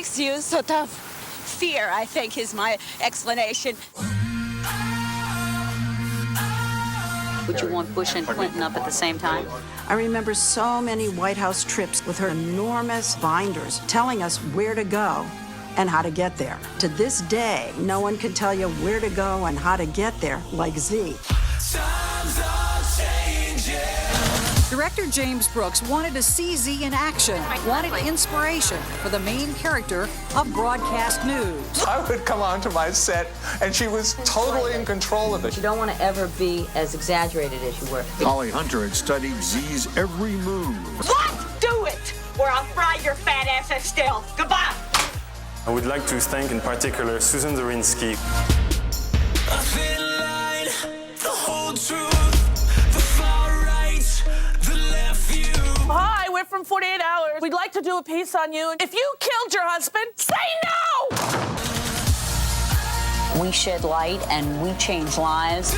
makes you sort of fear, I think, is my explanation. Would you want Bush and Clinton up at the same time? I remember so many White House trips with her enormous binders telling us where to go and how to get there. To this day, no one can tell you where to go and how to get there like Z. Times are changing. Director James Brooks wanted to see Z in action, wanted inspiration for the main character of broadcast news. I would come onto my set, and she was totally in control of it. You don't want to ever be as exaggerated as you were. Holly Hunter had studied Z's every move. What? Do it, or I'll fry your fat asses still. Goodbye. I would like to thank in particular Susan Zirinsky. A thin line, the whole truth, the far right, the left view. Hi, we're from 48 Hours. We'd like to do a piece on you. If you killed your husband, say no! We shed light and we change lives.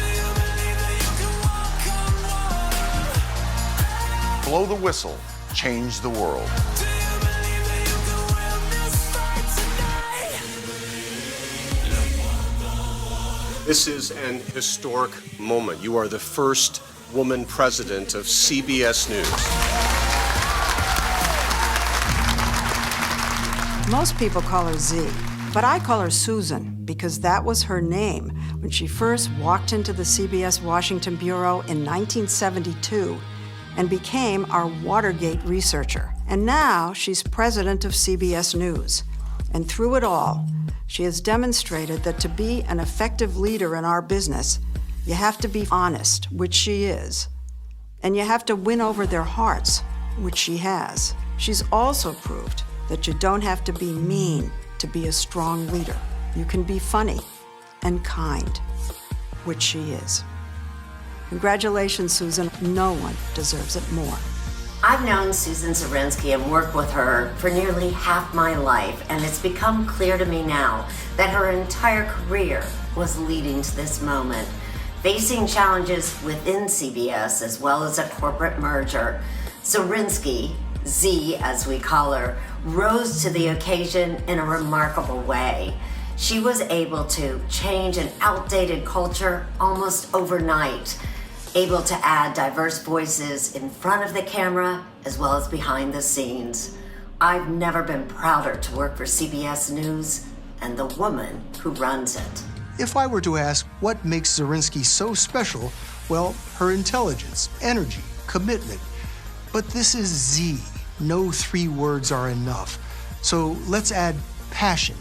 Blow the whistle, change the world. This is an historic moment. You are the first woman president of CBS News. Most people call her Z, but I call her Susan because that was her name when she first walked into the CBS Washington Bureau in 1972 and became our Watergate researcher. And now she's president of CBS News. And through it all, she has demonstrated that to be an effective leader in our business, you have to be honest, which she is, and you have to win over their hearts, which she has. She's also proved that you don't have to be mean to be a strong leader. You can be funny and kind, which she is. Congratulations, Susan. No one deserves it more. I've known Susan Zirinsky and worked with her for nearly half my life, and it's become clear to me now that her entire career was leading to this moment. Facing challenges within CBS as well as a corporate merger, Zirinsky, Z as we call her, rose to the occasion in a remarkable way. She was able to change an outdated culture almost overnight, able to add diverse voices in front of the camera as well as behind the scenes. I've never been prouder to work for CBS News and the woman who runs it. If I were to ask what makes Zirinsky so special, well, her intelligence, energy, commitment. But this is Z. No 3 words are enough. So let's add passion,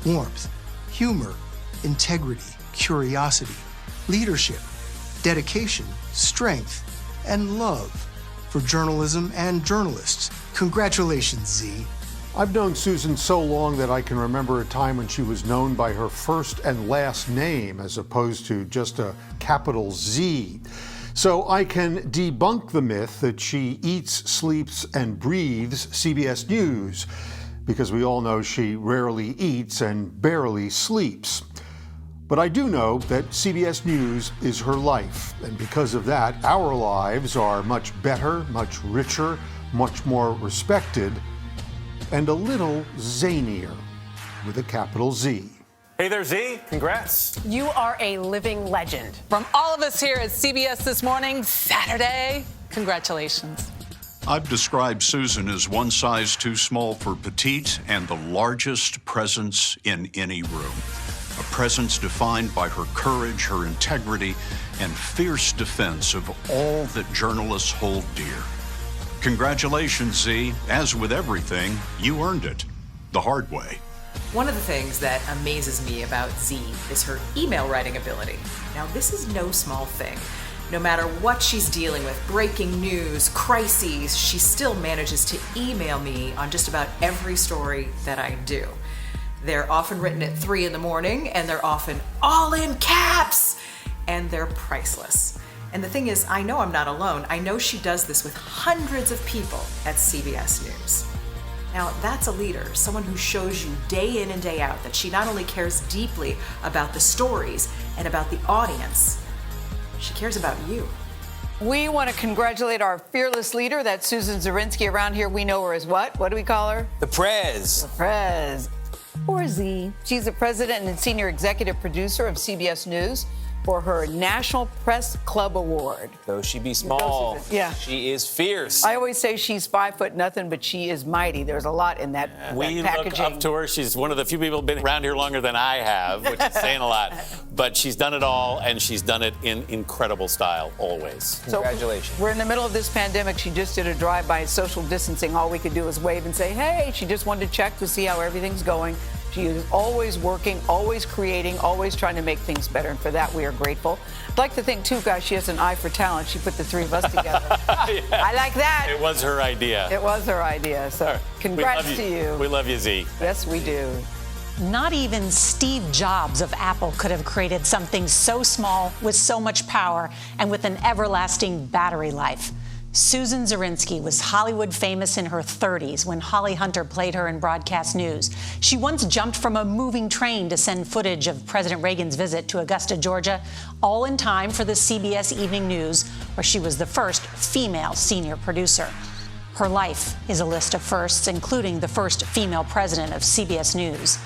warmth, humor, integrity, curiosity, leadership, dedication, strength, and love for journalism and journalists. Congratulations, Z. I've known Susan so long that I can remember a time when she was known by her first and last name as opposed to just a capital Z. So I can debunk the myth that she eats, sleeps, and breathes CBS News, because we all know she rarely eats and barely sleeps. But I do know that CBS News is her life, and because of that, our lives are much better, much richer, much more respected, and a little zanier, with a capital Z. Hey there, Z. Congrats. You are a living legend. From all of us here at CBS This Morning, Saturday, congratulations. I've described Susan as one size too small for petite and the largest presence in any room. A presence defined by her courage, her integrity, and fierce defense of all that journalists hold dear. Congratulations, Z. As with everything, you earned it the hard way. One of the things that amazes me about Z is her email writing ability. Now, this is no small thing. No matter what she's dealing with, breaking news, crises, she still manages to email me on just about every story that I do. They're often written at 3 in the morning, and they're often all in caps, and they're priceless. And the thing is, I know I'm not alone. I know she does this with hundreds of people at CBS News. Now, that's a leader, someone who shows you day in and day out that she not only cares deeply about the stories and about the audience, she cares about you. We want to congratulate our fearless leader, that's Susan Zirinsky. Around here, we know her as what? What do we call her? The Prez. The Prez. Or Z. She's the president and senior executive producer of CBS News for her National Press Club Award. Though she be small, yeah, she is fierce. I always say she's 5'0" but she is mighty. There's a lot in that, we that packaging. Look up to her. She's one of the few people who've been around here longer than I have, which is saying a lot. But she's done it all, and she's done it in incredible style, always. Congratulations. So we're in the middle of this pandemic. She just did a drive-by social distancing. All we could do was wave and say, hey. She just wanted to check to see how everything's going. She is always working, always creating, always trying to make things better. And for that, we are grateful. I'd like to think, too, guys, she has an eye for talent. She put the three of us together. Yeah. I like that. It was her idea. It was her idea. So congrats to you. We love you, Z. Yes, we do. Not even Steve Jobs of Apple could have created something so small with so much power and with an everlasting battery life. Susan Zirinsky was Hollywood famous in her 30s when Holly Hunter played her in broadcast news. She once jumped from a moving train to send footage of President Reagan's visit to Augusta, Georgia, all in time for the CBS Evening News, where she was the first female senior producer. Her life is a list of firsts, including the first female president of CBS News.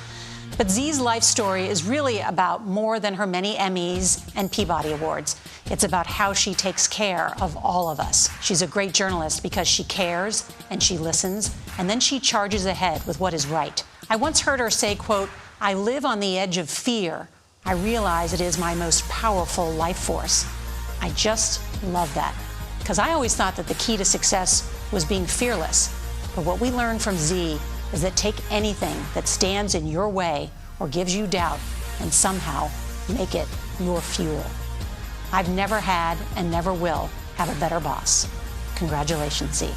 But Z's life story is really about more than her many Emmys and Peabody Awards. It's about how she takes care of all of us. She's a great journalist because she cares and she listens, and then she charges ahead with what is right. I once heard her say, quote, I live on the edge of fear. I realize it is my most powerful life force. I just love that, because I always thought that the key to success was being fearless. But what we learned from Z is that take anything that stands in your way or gives you doubt and somehow make it your fuel. I've never had and never will have a better boss. Congratulations, Z.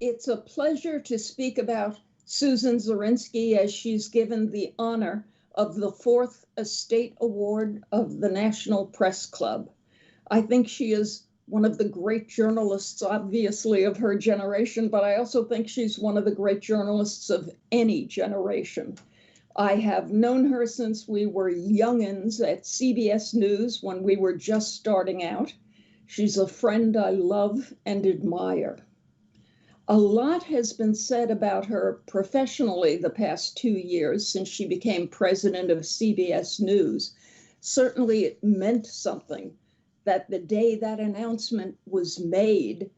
It's a pleasure to speak about Susan Zirinsky as she's given the honor of the 4th Estate Award of the National Press Club. I think she is one of the great journalists, obviously, of her generation, but I also think she's one of the great journalists of any generation. I have known her since we were youngins at CBS News when we were just starting out. She's a friend I love and admire. A lot has been said about her professionally the past 2 years since she became president of CBS News. Certainly it meant something that the day that announcement was made,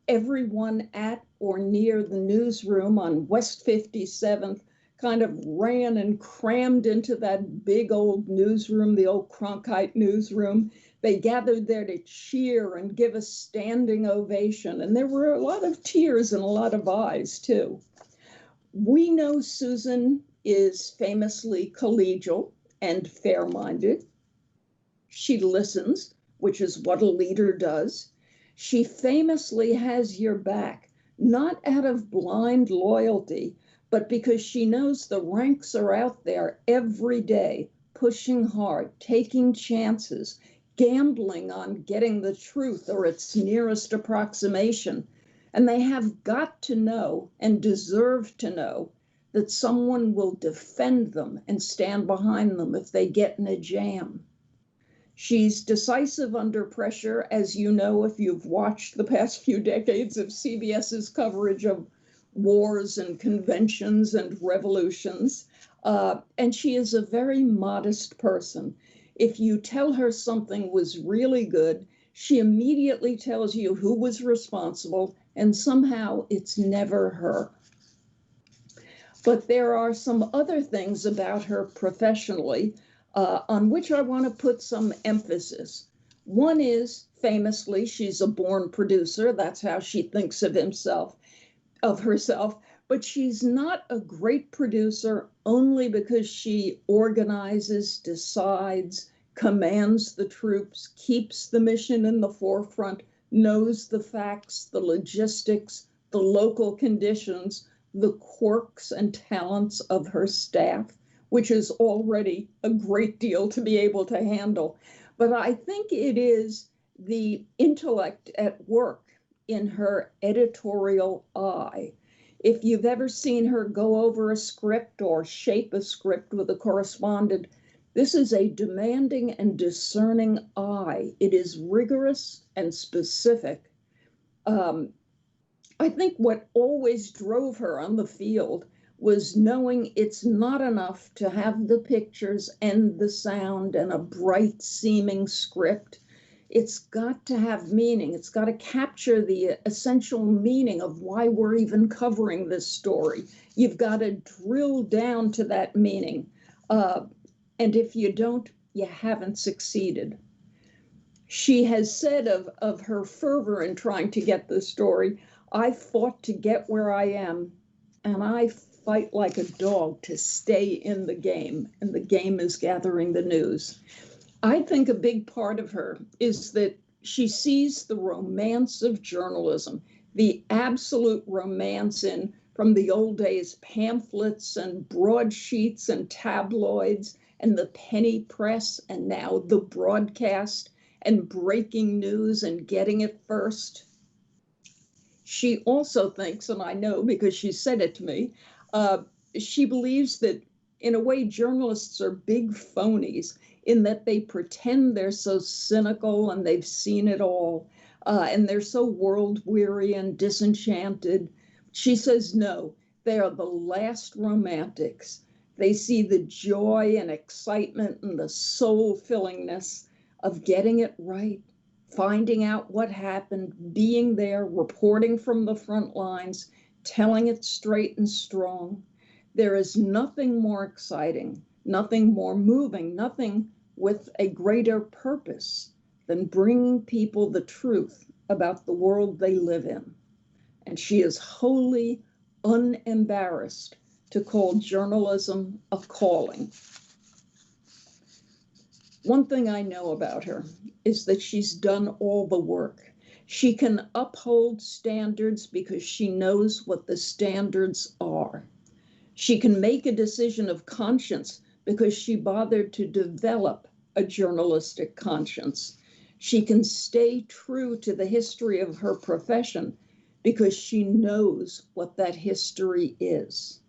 everyone at or near the newsroom on West 57th kind of ran and crammed into that big old newsroom, the old Cronkite newsroom. They gathered there to cheer and give a standing ovation. And there were a lot of tears and a lot of eyes, too. We know Susan is famously collegial and fair-minded. She listens, which is what a leader does. She famously has your back, not out of blind loyalty, but because she knows the ranks are out there every day, pushing hard, taking chances, gambling on getting the truth or its nearest approximation. And they have got to know and deserve to know that someone will defend them and stand behind them if they get in a jam. She's decisive under pressure, as you know if you've watched the past few decades of CBS's coverage of wars and conventions and revolutions. And she is a very modest person. If you tell her something was really good, she immediately tells you who was responsible, and somehow it's never her. But there are some other things about her professionally on which I want to put some emphasis. One is, famously, she's a born producer. That's how she thinks of herself. But she's not a great producer only because she organizes, decides, commands the troops, keeps the mission in the forefront, knows the facts, the logistics, the local conditions, the quirks and talents of her staff, which is already a great deal to be able to handle. But I think it is the intellect at work in her editorial eye. If you've ever seen her go over a script or shape a script with a correspondent, This is a demanding and discerning eye. It is rigorous and specific. I think what always drove her on the field was knowing it's not enough to have the pictures and the sound and a bright seeming script. It's got to have meaning. It's got to capture the essential meaning of why we're even covering this story. You've got to drill down to that meaning. And if you don't, you haven't succeeded. She has said of her fervor in trying to get the story, I fought to get where I am, and I fight like a dog to stay in the game, and the game is gathering the news. I think a big part of her is that she sees the romance of journalism, the absolute romance in, from the old days, pamphlets and broadsheets and tabloids and the penny press, and now the broadcast and breaking news and getting it first. She also thinks, and I know because she said it to me, she believes that in a way journalists are big phonies in that they pretend they're so cynical and they've seen it all, and they're so world weary and disenchanted. She says no, they are the last romantics. They see the joy and excitement and the soul-fillingness of getting it right, finding out what happened, being there, reporting from the front lines, telling it straight and strong. There is nothing more exciting, nothing more moving, nothing with a greater purpose than bringing people the truth about the world they live in. And she is wholly unembarrassed to call journalism a calling. One thing I know about her is that she's done all the work. She can uphold standards because she knows what the standards are. She can make a decision of conscience because she bothered to develop a journalistic conscience. She can stay true to the history of her profession because she knows what that history is.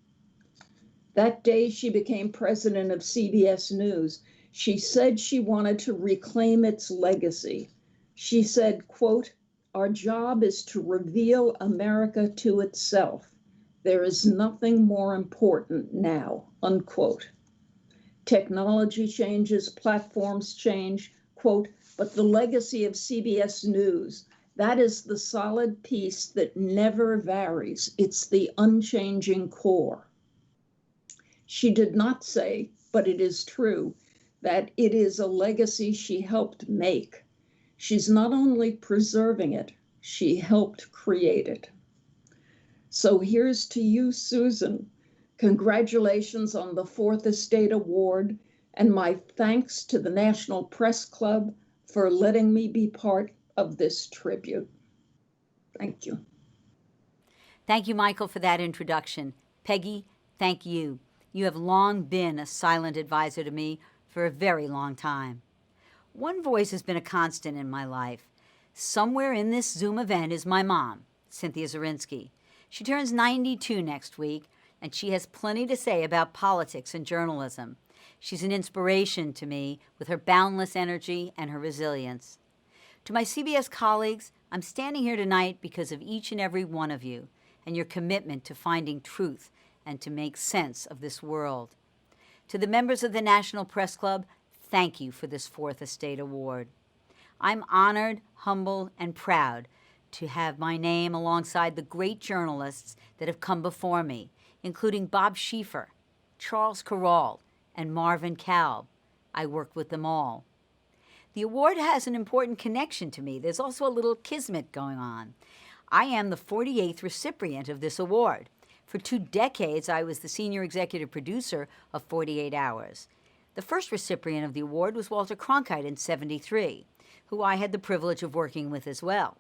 That day she became president of CBS News, she said she wanted to reclaim its legacy. She said, quote, "Our job is to reveal America to itself. There is nothing more important now," unquote. Technology changes, platforms change, quote, "but the legacy of CBS News, that is the solid piece that never varies. It's the unchanging core." She did not say, but it is true, that it is a legacy she helped make. She's not only preserving it, she helped create it. So here's to you, Susan. Congratulations on the Fourth Estate Award, and my thanks to the National Press Club for letting me be part of this tribute. Thank you. Thank you, Michael, for that introduction. Peggy, thank you. You have long been a silent advisor to me for a very long time. One voice has been a constant in my life. Somewhere in this Zoom event is my mom, Cynthia Zirinsky. She turns 92 next week, and she has plenty to say about politics and journalism. She's an inspiration to me with her boundless energy and her resilience. To my CBS colleagues, I'm standing here tonight because of each and every one of you and your commitment to finding truth and to make sense of this world. To the members of the National Press Club, thank you for this Fourth Estate Award. I'm honored, humbled, and proud to have my name alongside the great journalists that have come before me, including Bob Schieffer, Charles Kuralt, and Marvin Kalb. I worked with them all. The award has an important connection to me. There's also a little kismet going on. I am the 48th recipient of this award. For 2 decades, I was the senior executive producer of 48 Hours. The first recipient of the award was Walter Cronkite in '73, who I had the privilege of working with as well.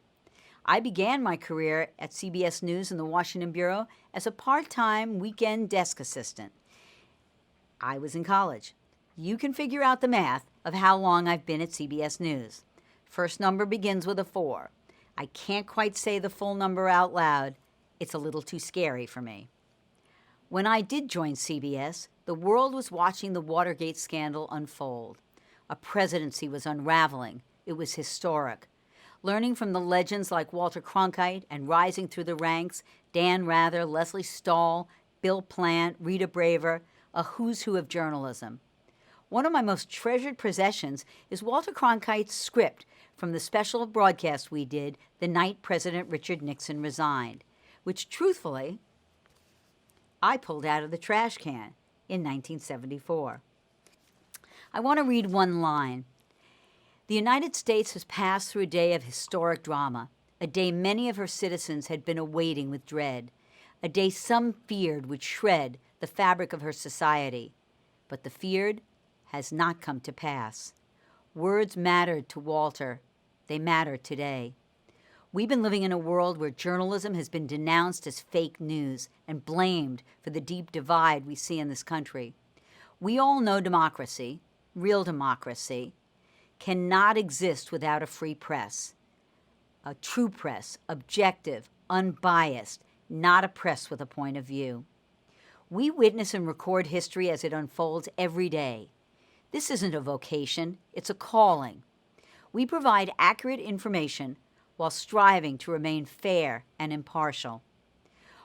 I began my career at CBS News in the Washington Bureau as a part-time weekend desk assistant. I was in college. You can figure out the math of how long I've been at CBS News. First number begins with a 4. I can't quite say the full number out loud. It's a little too scary for me. When I did join CBS, the world was watching the Watergate scandal unfold. A presidency was unraveling. It was historic. Learning from the legends like Walter Cronkite and rising through the ranks, Dan Rather, Leslie Stahl, Bill Plant, Rita Braver, a who's who of journalism. One of my most treasured possessions is Walter Cronkite's script from the special broadcast we did the night President Richard Nixon resigned, which truthfully, I pulled out of the trash can in 1974. I want to read one line. The United States has passed through a day of historic drama, a day many of her citizens had been awaiting with dread, a day some feared would shred the fabric of her society. But the feared has not come to pass. Words mattered to Walter. They matter today. We've been living in a world where journalism has been denounced as fake news and blamed for the deep divide we see in this country. We all know democracy, real democracy, cannot exist without a free press. A true press, objective, unbiased, not a press with a point of view. We witness and record history as it unfolds every day. This isn't a vocation, it's a calling. We provide accurate information while striving to remain fair and impartial.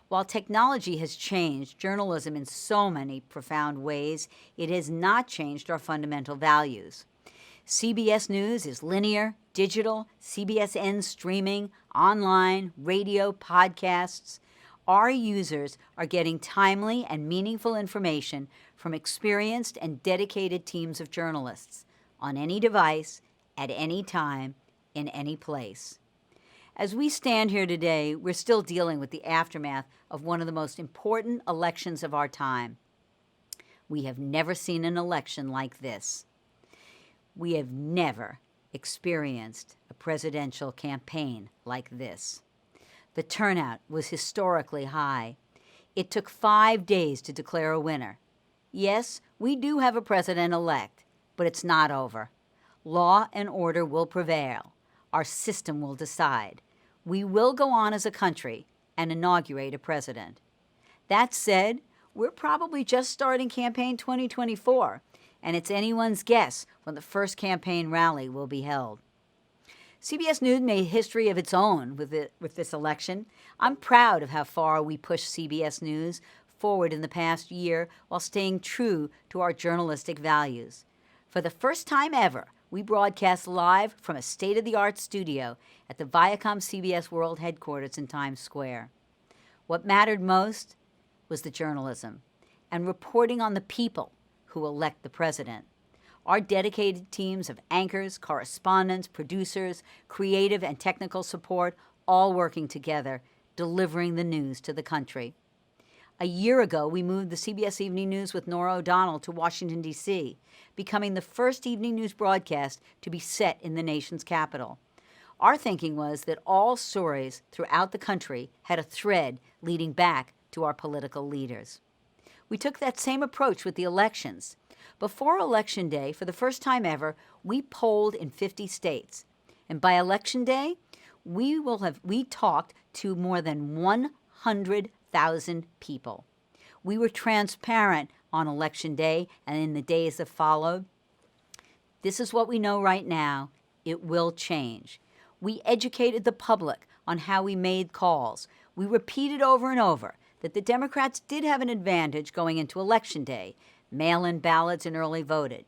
While technology has changed journalism in so many profound ways, it has not changed our fundamental values. CBS News is linear, digital, CBSN streaming, online, radio, podcasts. Our users are getting timely and meaningful information from experienced and dedicated teams of journalists on any device, at any time, in any place. As we stand here today, we're still dealing with the aftermath of one of the most important elections of our time. We have never seen an election like this. We have never experienced a presidential campaign like this. The turnout was historically high. It took 5 days to declare a winner. Yes, we do have a president-elect, but it's not over. Law and order will prevail. Our system will decide. We will go on as a country and inaugurate a president. That said, we're probably just starting campaign 2024, and it's anyone's guess when the first campaign rally will be held. CBS News made history of its own with this election. I'm proud of how far we pushed CBS News forward in the past year while staying true to our journalistic values. For the first time ever, we broadcast live from a state-of-the-art studio at the Viacom CBS World headquarters in Times Square. What mattered most was the journalism and reporting on the people who elect the president. Our dedicated teams of anchors, correspondents, producers, creative and technical support, all working together, delivering the news to the country. A year ago, we moved the CBS Evening News with Norah O'Donnell to Washington, D.C., becoming the first evening news broadcast to be set in the nation's capital. Our thinking was that all stories throughout the country had a thread leading back to our political leaders. We took that same approach with the elections. Before Election Day, for the first time ever, we polled in 50 states. And by Election Day, we talked to more than 100,000 people. We were transparent on Election Day and in the days that followed. This is what we know right now. It will change. We educated the public on how we made calls. We repeated over and over that the Democrats did have an advantage going into Election Day, mail-in ballots and early voted.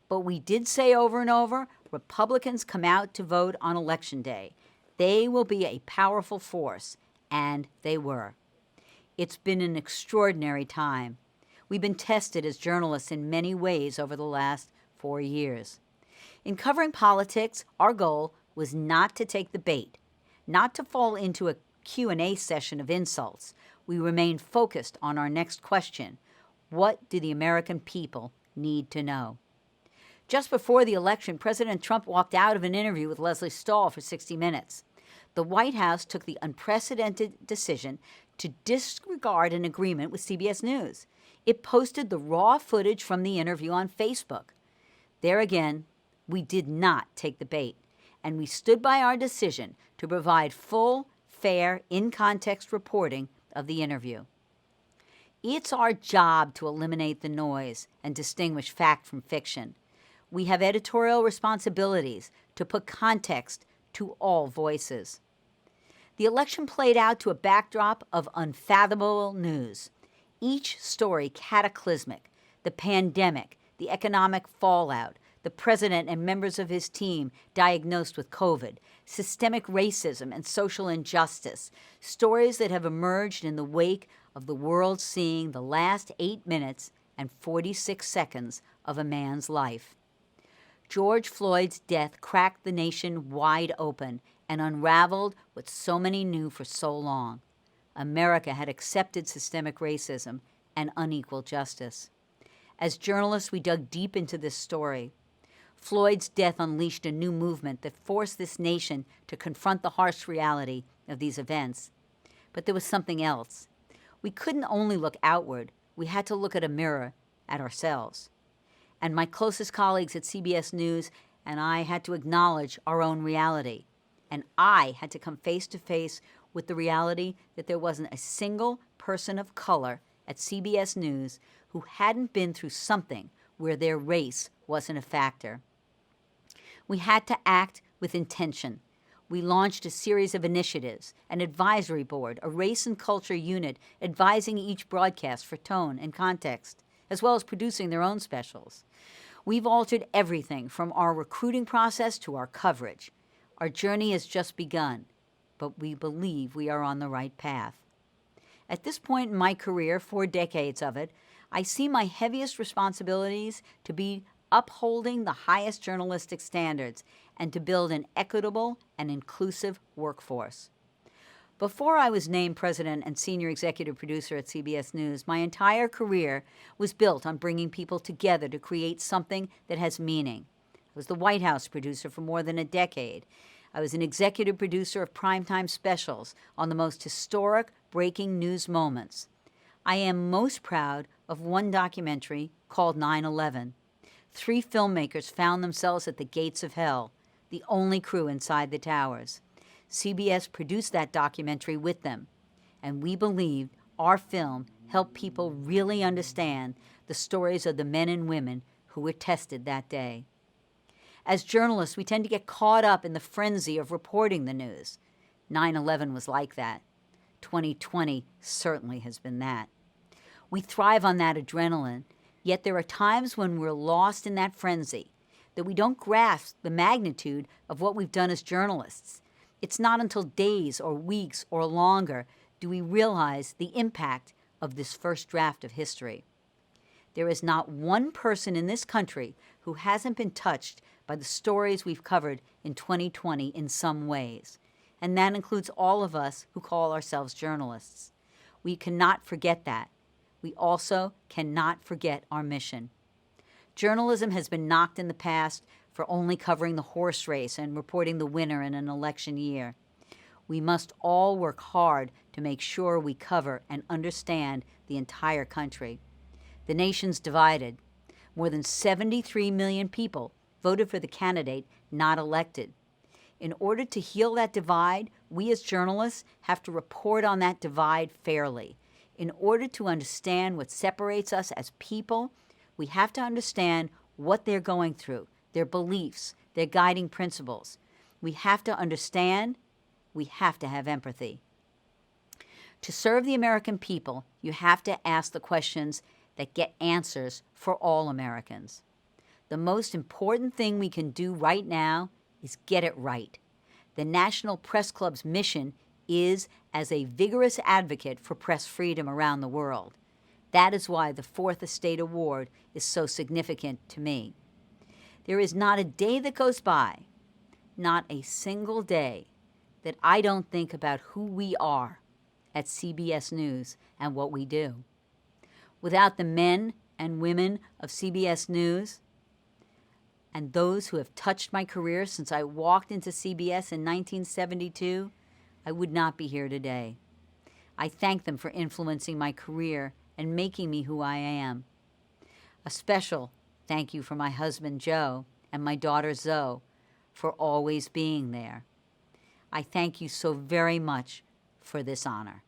But we did say over and over, Republicans come out to vote on Election Day. They will be a powerful force, and they were. It's been an extraordinary time. We've been tested as journalists in many ways over the last 4 years. In covering politics, our goal was not to take the bait, not to fall into a Q&A session of insults. We remained focused on our next question. What do the American people need to know? Just before the election, President Trump walked out of an interview with Leslie Stahl for 60 Minutes. The White House took the unprecedented decision to disregard an agreement with CBS News. It posted the raw footage from the interview on Facebook. There again, we did not take the bait, and we stood by our decision to provide full, fair, in-context reporting of the interview. It's our job to eliminate the noise and distinguish fact from fiction. We have editorial responsibilities to put context to all voices. The election played out to a backdrop of unfathomable news. Each story cataclysmic: the pandemic, the economic fallout, the president and members of his team diagnosed with COVID, systemic racism and social injustice, stories that have emerged in the wake of the world seeing the last 8 minutes and 46 seconds of a man's life. George Floyd's death cracked the nation wide open and unraveled what so many knew for so long. America had accepted systemic racism and unequal justice. As journalists, we dug deep into this story. Floyd's death unleashed a new movement that forced this nation to confront the harsh reality of these events. But there was something else. We couldn't only look outward, we had to look at a mirror at ourselves. And my closest colleagues at CBS News and I had to acknowledge our own reality. And I had to come face to face with the reality that there wasn't a single person of color at CBS News who hadn't been through something where their race wasn't a factor. We had to act with intention. We launched a series of initiatives, an advisory board, a race and culture unit advising each broadcast for tone and context, as well as producing their own specials. We've altered everything from our recruiting process to our coverage. Our journey has just begun, but we believe we are on the right path. At this point in my career, 4 decades of it, I see my heaviest responsibilities to be upholding the highest journalistic standards and to build an equitable and inclusive workforce. Before I was named president and senior executive producer at CBS News, my entire career was built on bringing people together to create something that has meaning. I was the White House producer for more than a decade. I was an executive producer of primetime specials on the most historic breaking news moments. I am most proud of one documentary called 9/11. 3 filmmakers found themselves at the gates of hell, the only crew inside the towers. CBS produced that documentary with them, and we believed our film helped people really understand the stories of the men and women who were tested that day. As journalists, we tend to get caught up in the frenzy of reporting the news. 9/11 was like that. 2020 certainly has been that. We thrive on that adrenaline, yet there are times when we're lost in that frenzy, that we don't grasp the magnitude of what we've done as journalists. It's not until days or weeks or longer do we realize the impact of this first draft of history. There is not one person in this country who hasn't been touched by the stories we've covered in 2020 in some ways, and that includes all of us who call ourselves journalists. We cannot forget that. We also cannot forget our mission. Journalism has been knocked in the past for only covering the horse race and reporting the winner in an election year. We must all work hard to make sure we cover and understand the entire country. The nation's divided. More than 73 million people voted for the candidate not elected. In order to heal that divide, we as journalists have to report on that divide fairly. In order to understand what separates us as people, we have to understand what they're going through, their beliefs, their guiding principles. We have to understand, we have to have empathy. To serve the American people, you have to ask the questions that get answers for all Americans. The most important thing we can do right now is get it right. The National Press Club's mission is as a vigorous advocate for press freedom around the world. That is why the 4th Estate Award is so significant to me. There is not a day that goes by, not a single day, that I don't think about who we are at CBS News and what we do. Without the men and women of CBS News and those who have touched my career since I walked into CBS in 1972, I would not be here today. I thank them for influencing my career and making me who I am. A special thank you for my husband, Joe, and my daughter, Zoe, for always being there. I thank you so very much for this honor.